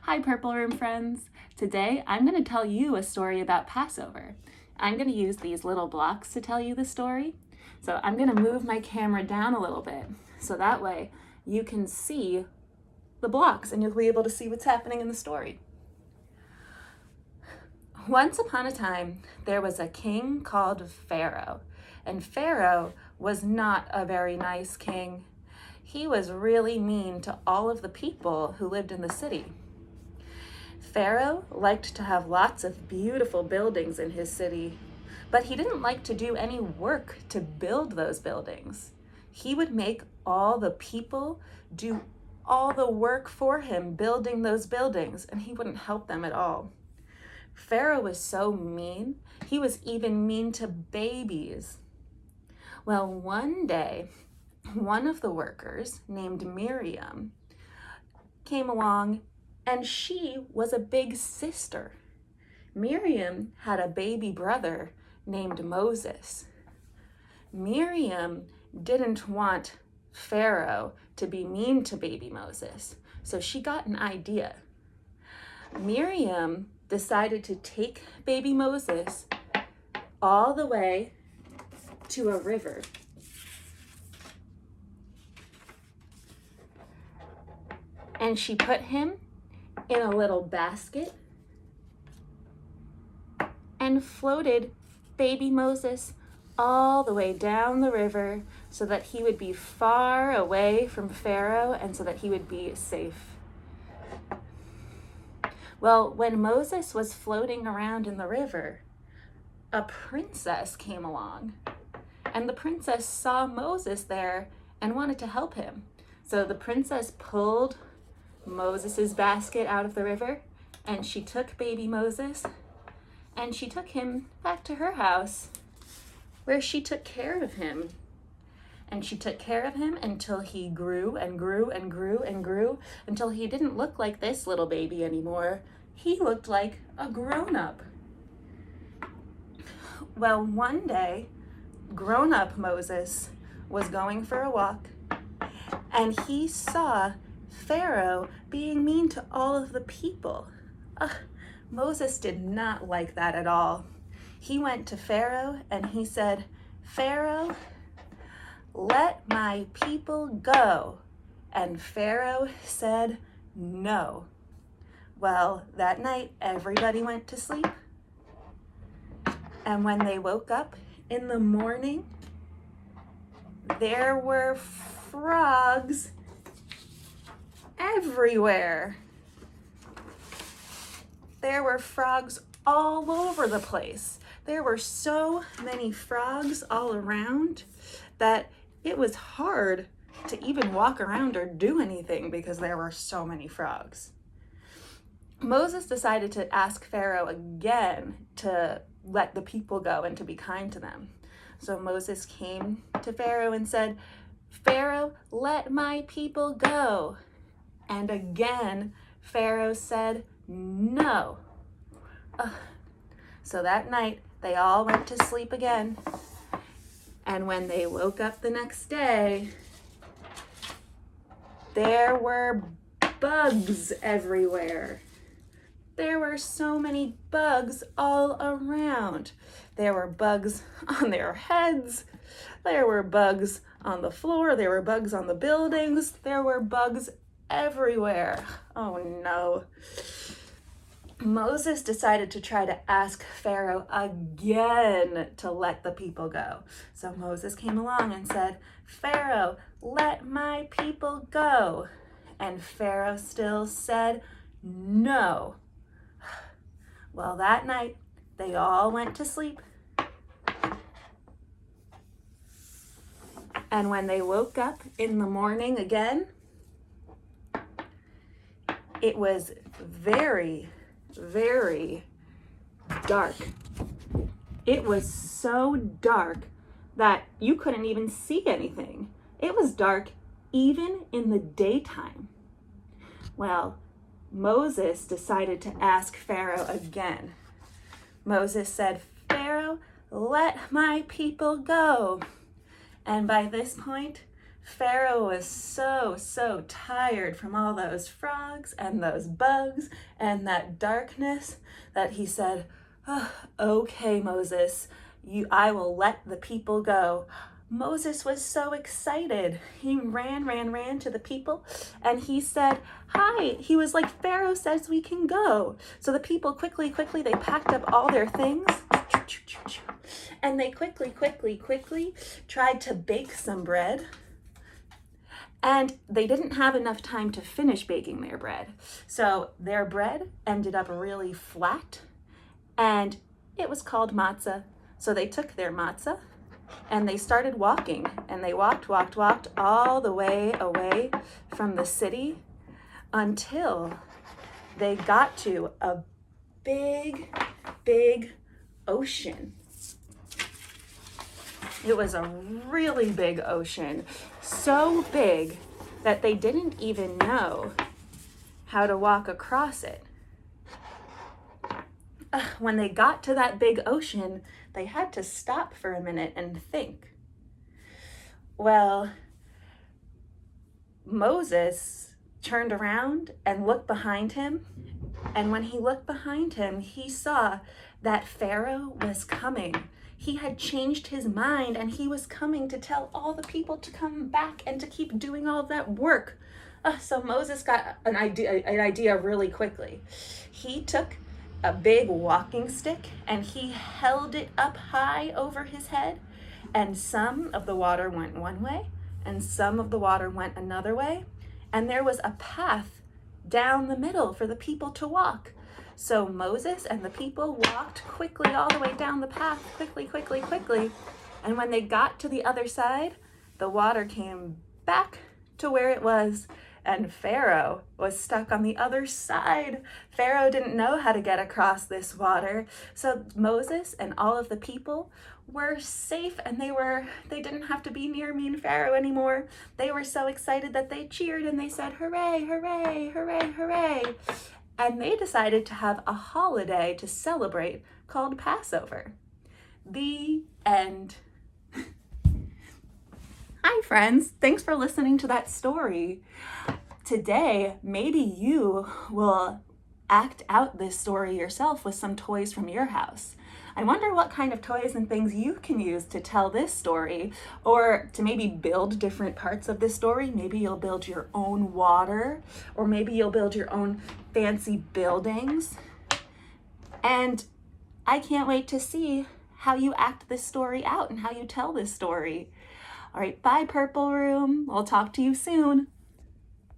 Hi, Purple Room friends. Today I'm going to tell you a story about Passover. I'm going to use these little blocks to tell you the story. So I'm going to move my camera down a little bit so that way you can see the blocks and you'll be able to see what's happening in the story. Once upon a time, there was a king called Pharaoh, and Pharaoh was not a very nice king. He was really mean to all of the people who lived in the city. Pharaoh liked to have lots of beautiful buildings in his city, but he didn't like to do any work to build those buildings. He would make all the people do all the work for him building those buildings, and he wouldn't help them at all. Pharaoh was so mean, he was even mean to babies. Well, one day, one of the workers named Miriam came along, and she was a big sister. Miriam had a baby brother named Moses. Miriam didn't want Pharaoh to be mean to baby Moses, so she got an idea. Miriam decided to take baby Moses all the way to a river. And she put him in a little basket and floated baby Moses all the way down the river so that he would be far away from Pharaoh and so that he would be safe. Well, when Moses was floating around in the river, a princess came along, and the princess saw Moses there and wanted to help him. So the princess pulled Moses's basket out of the river, and she took baby Moses and she took him back to her house where she took care of him. And she took care of him until he grew and grew and grew and grew until he didn't look like this little baby anymore. He looked like a grown-up. Well, one day, grown-up Moses was going for a walk, and he saw Pharaoh being mean to all of the people. Moses did not like that at all. He went to Pharaoh and he said, "Pharaoh, let my people go." And Pharaoh said no. Well, that night everybody went to sleep. And when they woke up in the morning, there were frogs everywhere. There were frogs all over the place. There were so many frogs all around that it was hard to even walk around or do anything because there were so many frogs. Moses decided to ask Pharaoh again to let the people go and to be kind to them. So Moses came to Pharaoh and said, "Pharaoh, let my people go." And again, Pharaoh said no. So that night, they all went to sleep again. And when they woke up the next day, there were bugs everywhere. There were so many bugs all around. There were bugs on their heads. There were bugs on the floor. There were bugs on the buildings. There were bugs everywhere. Oh no. Moses decided to try to ask Pharaoh again to let the people go. So Moses came along and said, "Pharaoh, let my people go." And Pharaoh still said no. Well, that night they all went to sleep. And when they woke up in the morning again, it was very, very dark. It was so dark that you couldn't even see anything. It was dark even in the daytime. Well, Moses decided to ask Pharaoh again. Moses said, "Pharaoh, let my people go." And by this point, Pharaoh was so tired from all those frogs and those bugs and that darkness that he said, oh, okay, Moses, I will let the people go. Moses was so excited. He ran to the people and he said, hi. He was like, Pharaoh says we can go. So the people quickly, they packed up all their things and they quickly tried to bake some bread. And they didn't have enough time to finish baking their bread. So their bread ended up really flat and it was called matzah. So they took their matzah and they started walking, and they walked all the way away from the city until they got to a big ocean. It was a really big ocean, so big that they didn't even know how to walk across it. When they got to that big ocean, they had to stop for a minute and think. Well, Moses turned around and looked behind him, and when he looked behind him, he saw that Pharaoh was coming. He had changed his mind and he was coming to tell all the people to come back and to keep doing all of that work. So Moses got an idea really quickly. He took a big walking stick and he held it up high over his head, and some of the water went one way and some of the water went another way, and there was a path down the middle for the people to walk. So Moses and the people walked quickly all the way down the path, quickly. And when they got to the other side, the water came back to where it was, and Pharaoh was stuck on the other side. Pharaoh didn't know how to get across this water. So Moses and all of the people were safe, and they didn't have to be near mean Pharaoh anymore. They were so excited that they cheered and they said, hooray, hooray, hooray, hooray. And they decided to have a holiday to celebrate called Passover. The end. Hi friends, thanks for listening to that story. Today, maybe you will act out this story yourself with some toys from your house. I wonder what kind of toys and things you can use to tell this story, or to maybe build different parts of this story. Maybe you'll build your own water, or maybe you'll build your own fancy buildings. And I can't wait to see how you act this story out and how you tell this story. All right, bye Purple Room. I'll talk to you soon.